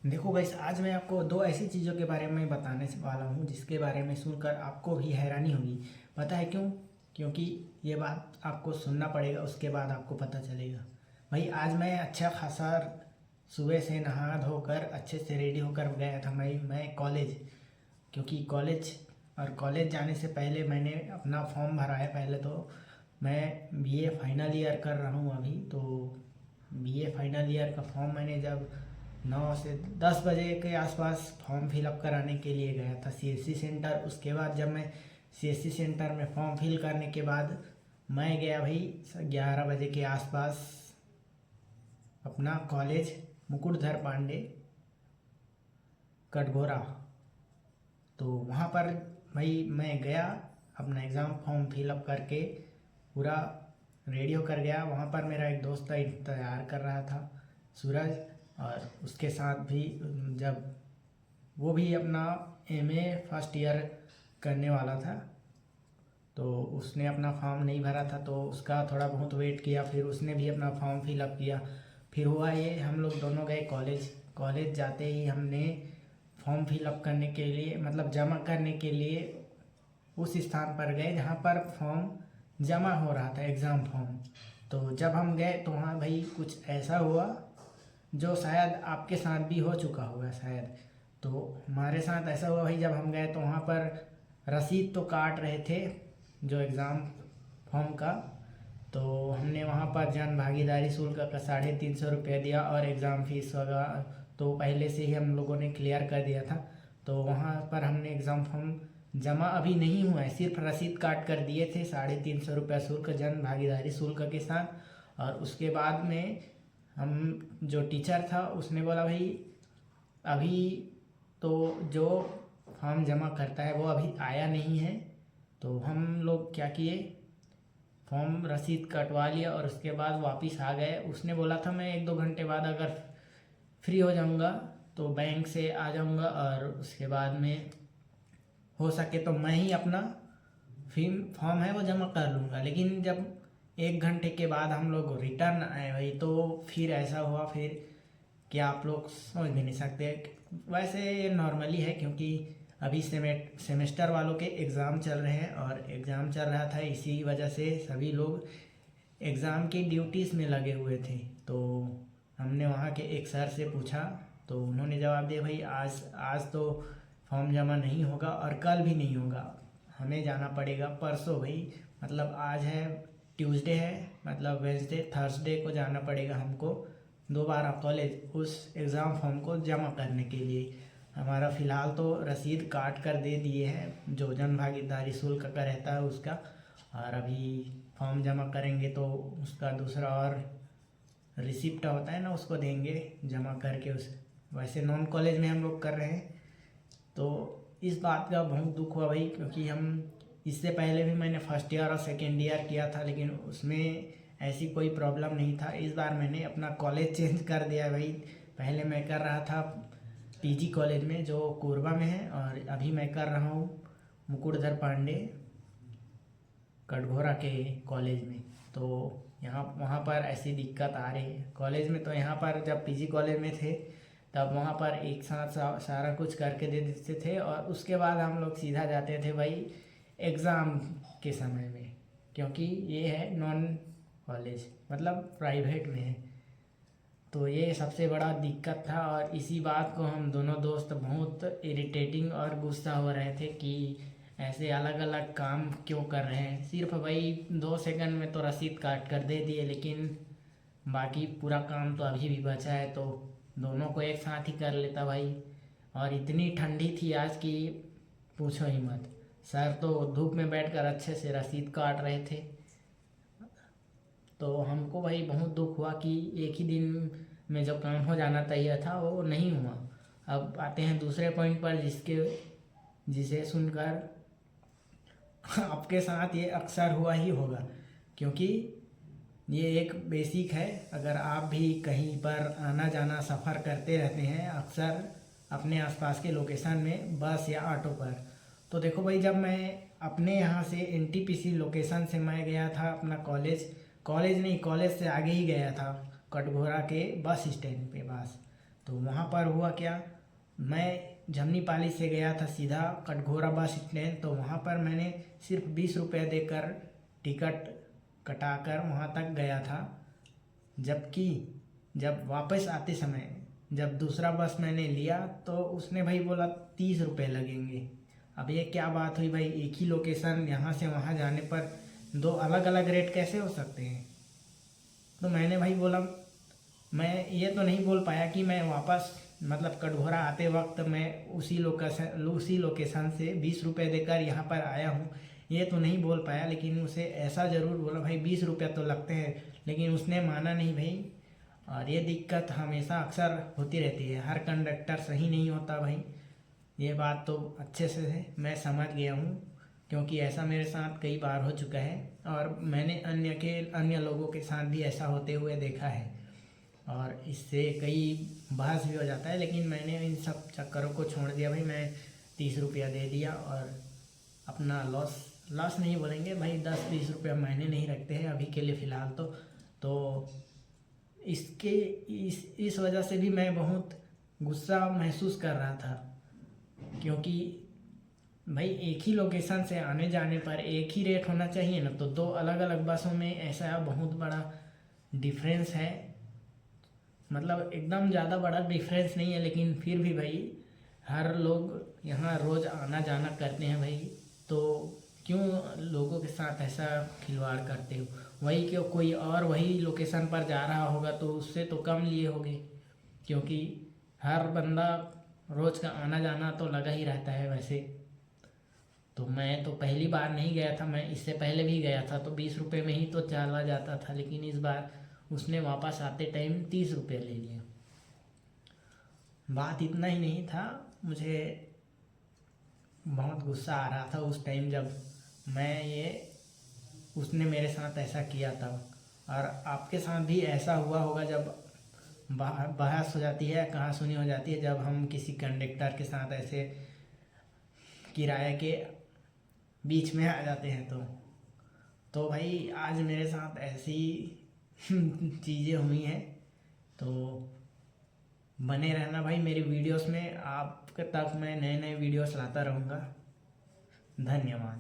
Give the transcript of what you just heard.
देखो गाइस, आज मैं आपको दो ऐसी चीज़ों के बारे में बताने से वाला हूँ जिसके बारे में सुनकर आपको भी हैरानी होगी। पता है क्यों? क्योंकि ये बात आपको सुनना पड़ेगा, उसके बाद आपको पता चलेगा। भाई, आज मैं अच्छा खासा सुबह से नहा धोकर अच्छे से रेडी होकर गया था मैं कॉलेज। क्योंकि कॉलेज जाने से पहले मैंने अपना फॉर्म भरा है। पहले तो मैं बीए फाइनल ईयर कर रहा हूँ अभी, तो बीए फाइनल ईयर का फॉर्म मैंने जब 9 से 10 बजे के आसपास फॉर्म फिलअप कराने के लिए गया था सीएससी सेंटर। उसके बाद जब मैं सीएससी सेंटर में फॉर्म फिल करने के बाद मैं गया भाई 11 बजे के आसपास अपना कॉलेज मुकुटधर पांडे कटघोरा। तो वहाँ पर भाई मैं गया, अपना एग्ज़ाम फॉर्म फिलअप करके पूरा रेडी होकर गया। वहाँ पर मेरा एक दोस्त इंतज़ार कर रहा था, सूरज। और उसके साथ भी जब वो भी अपना एमए फर्स्ट ईयर करने वाला था, तो उसने अपना फॉर्म नहीं भरा था, तो उसका थोड़ा बहुत वेट किया। फिर उसने भी अपना फॉर्म फिलअप किया। फिर हुआ ये, हम लोग दोनों गए कॉलेज। कॉलेज जाते ही हमने फॉर्म फिलअप करने के लिए, मतलब जमा करने के लिए उस स्थान पर गए जहाँ पर फॉर्म जमा हो रहा था, एग्ज़ाम फॉर्म। तो जब हम गए तो वहाँ भाई कुछ ऐसा हुआ जो शायद आपके साथ भी हो चुका होगा शायद। तो हमारे साथ ऐसा हुआ भाई, जब हम गए तो वहाँ पर रसीद तो काट रहे थे जो एग्ज़ाम फॉर्म का। तो हमने वहाँ पर जन भागीदारी शुल्क का 350 रुपये दिया, और एग्ज़ाम फीस वगैरह तो पहले से ही हम लोगों ने क्लियर कर दिया था। तो वहाँ पर हमने एग्ज़ाम फॉर्म जमा अभी नहीं हुआ है, सिर्फ रसीद काट कर दिए थे 350 रुपये शुल्क, जन भागीदारी शुल्क के साथ। और उसके बाद में हम जो टीचर था उसने बोला भाई अभी तो जो फॉर्म जमा करता है वो अभी आया नहीं है। तो हम लोग क्या किए, फॉर्म रसीद कटवा लिया और उसके बाद वापस आ गए। उसने बोला था मैं 1-2 घंटे बाद अगर फ्री हो जाऊंगा तो बैंक से आ जाऊंगा, और उसके बाद में हो सके तो मैं ही अपना फॉर्म है वो जमा कर लूँगा। लेकिन जब 1 घंटे के बाद हम लोग रिटर्न आए भाई, तो फिर ऐसा हुआ फिर कि आप लोग समझ भी नहीं सकते। वैसे ये नॉर्मली है, क्योंकि अभी सेमेस्टर वालों के एग्ज़ाम चल रहे हैं, और एग्ज़ाम चल रहा था, इसी वजह से सभी लोग एग्ज़ाम की ड्यूटीज़ में लगे हुए थे। तो हमने वहाँ के एक सर से पूछा, तो उन्होंने जवाब दिया भाई आज आज तो फॉर्म जमा नहीं होगा और कल भी नहीं होगा, हमें जाना पड़ेगा परसों भाई। मतलब आज है ट्यूसडे है, मतलब वेंसडे थर्सडे को जाना पड़ेगा हमको दोबारा कॉलेज उस एग्ज़ाम फॉर्म को जमा करने के लिए। हमारा फ़िलहाल तो रसीद काट कर दे दिए हैं जो जन भागीदारी शुल्क का रहता है उसका, और अभी फॉर्म जमा करेंगे तो उसका दूसरा और रिसिप्ट होता है ना, उसको देंगे जमा करके। उस वैसे नॉन कॉलेज में हम लोग कर रहे हैं। तो इस बात का बहुत दुख हुआ भाई, क्योंकि हम इससे पहले भी मैंने फर्स्ट ईयर और सेकेंड ईयर किया था, लेकिन उसमें ऐसी कोई प्रॉब्लम नहीं था। इस बार मैंने अपना कॉलेज चेंज कर दिया भाई। पहले मैं कर रहा था पीजी कॉलेज में जो कोरबा में है, और अभी मैं कर रहा हूँ मुकुटधर पांडे कटघोरा के कॉलेज में। तो यहाँ वहाँ पर ऐसी दिक्कत आ रही है कॉलेज में। तो यहाँ पर जब पीजी कॉलेज में थे तब वहाँ पर एक साथ सारा कुछ करके दे देते थे, और उसके बाद हम लोग सीधा जाते थे भाई एग्ज़ाम के समय में, क्योंकि ये है नॉन कॉलेज, मतलब प्राइवेट में है। तो ये सबसे बड़ा दिक्कत था, और इसी बात को हम दोनों दोस्त बहुत इरिटेटिंग और गुस्सा हो रहे थे कि ऐसे अलग अलग काम क्यों कर रहे हैं। सिर्फ भाई 2 सेकंड में तो रसीद काट कर दे दिए, लेकिन बाकी पूरा काम तो अभी भी बचा है, तो दोनों को एक साथ ही कर लेता भाई। और इतनी ठंडी थी आज की पूछो ही मत। सर तो धूप में बैठकर अच्छे से रसीद काट रहे थे। तो हमको भाई बहुत दुख हुआ कि एक ही दिन में जो काम हो जाना चाहिए था वो नहीं हुआ। अब आते हैं दूसरे पॉइंट पर, जिसे सुनकर आपके साथ ये अक्सर हुआ ही होगा, क्योंकि ये एक बेसिक है। अगर आप भी कहीं पर आना जाना सफ़र करते रहते हैं अक्सर अपने आसपास के लोकेशन में बस या ऑटो पर, तो देखो भाई जब मैं अपने यहाँ से एनटीपीसी लोकेशन से मैं गया था अपना कॉलेज नहीं, कॉलेज से आगे ही गया था कटघोरा के बस स्टैंड पे पास। तो वहाँ पर हुआ क्या, मैं जमनीपाली से गया था सीधा कटघोरा बस स्टैंड, तो वहाँ पर मैंने सिर्फ 20 रुपये देकर टिकट कटाकर वहाँ तक गया था। जबकि जब वापस आते समय जब दूसरा बस मैंने लिया तो उसने भाई बोला 30 रुपये लगेंगे। अब ये क्या बात हुई भाई, एक ही लोकेशन यहाँ से वहाँ जाने पर दो अलग अलग रेट कैसे हो सकते हैं। तो मैंने भाई बोला, मैं ये तो नहीं बोल पाया कि मैं वापस मतलब कटघोरा आते वक्त मैं उसी लोकेशन से 20 रुपये देकर यहाँ पर आया हूँ, ये तो नहीं बोल पाया। लेकिन उसे ऐसा ज़रूर बोला भाई 20 रुपये तो लगते हैं, लेकिन उसने माना नहीं भाई। और ये दिक्कत हमेशा अक्सर होती रहती है, हर कंडक्टर सही नहीं होता भाई। ये बात तो अच्छे से है मैं समझ गया हूँ, क्योंकि ऐसा मेरे साथ कई बार हो चुका है और मैंने अन्य लोगों के साथ भी ऐसा होते हुए देखा है और इससे कई बहस भी हो जाता है। लेकिन मैंने इन सब चक्करों को छोड़ दिया भाई, मैं 30 रुपया दे दिया और अपना लॉस नहीं बोलेंगे भाई, 10-20 रुपया महीने नहीं रखते हैं अभी के लिए फ़िलहाल तो इस वजह से भी मैं बहुत गुस्सा महसूस कर रहा था, क्योंकि भाई एक ही लोकेशन से आने जाने पर एक ही रेट होना चाहिए ना, तो दो अलग अलग बसों में ऐसा बहुत बड़ा डिफरेंस है। मतलब एकदम ज़्यादा बड़ा डिफरेंस नहीं है, लेकिन फिर भी भाई हर लोग यहाँ रोज़ आना जाना करते हैं भाई, तो क्यों लोगों के साथ ऐसा खिलवाड़ करते हो। वही क्यों कोई और वही लोकेशन पर जा रहा होगा तो उससे तो कम लिए होगे, क्योंकि हर बंदा रोज़ का आना जाना तो लगा ही रहता है वैसे। तो मैं तो पहली बार नहीं गया था, मैं इससे पहले भी गया था तो 20 रुपये में ही तो चला जाता था, लेकिन इस बार उसने वापस आते टाइम 30 रुपये ले लिया। बात इतना ही नहीं था, मुझे बहुत गुस्सा आ रहा था उस टाइम जब उसने मेरे साथ ऐसा किया था। और आपके साथ भी ऐसा हुआ होगा जब बहस हो जाती है, कहासुनी हो जाती है, जब हम किसी कंडक्टर के साथ ऐसे किराए के बीच में आ जाते हैं तो भाई आज मेरे साथ ऐसी चीज़ें हुई हैं। तो बने रहना भाई मेरी वीडियोस में, आप तक मैं नए नए वीडियोस लाता रहूँगा। धन्यवाद।